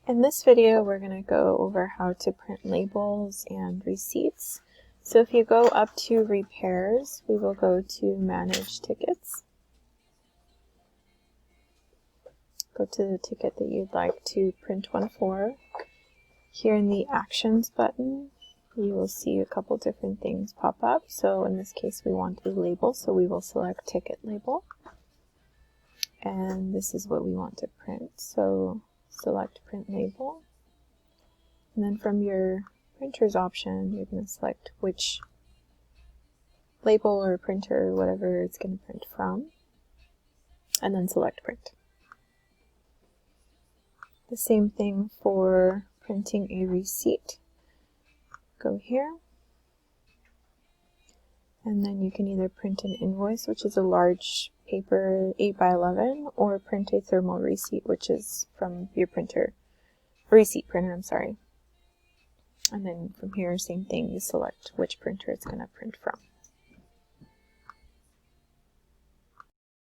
In this video, we're going to go over how to print labels and receipts. So if you go up to Repairs, we will go to Manage Tickets. Go to the ticket that you'd like to print one for. Here in the Actions button, you will see a couple different things pop up. So in this case, we want a label, so we will select Ticket Label. And this is what we want to print. So select Print Label. And then from your printer's option, you're going to select which label or printer or whatever it's going to print from. And then select Print. The same thing for printing a receipt. Go here. And then you can either print an invoice, which is a large paper 8x11, or print a thermal receipt, which is from your printer, receipt printer, I'm sorry. And then from here, same thing, you select which printer it's going to print from.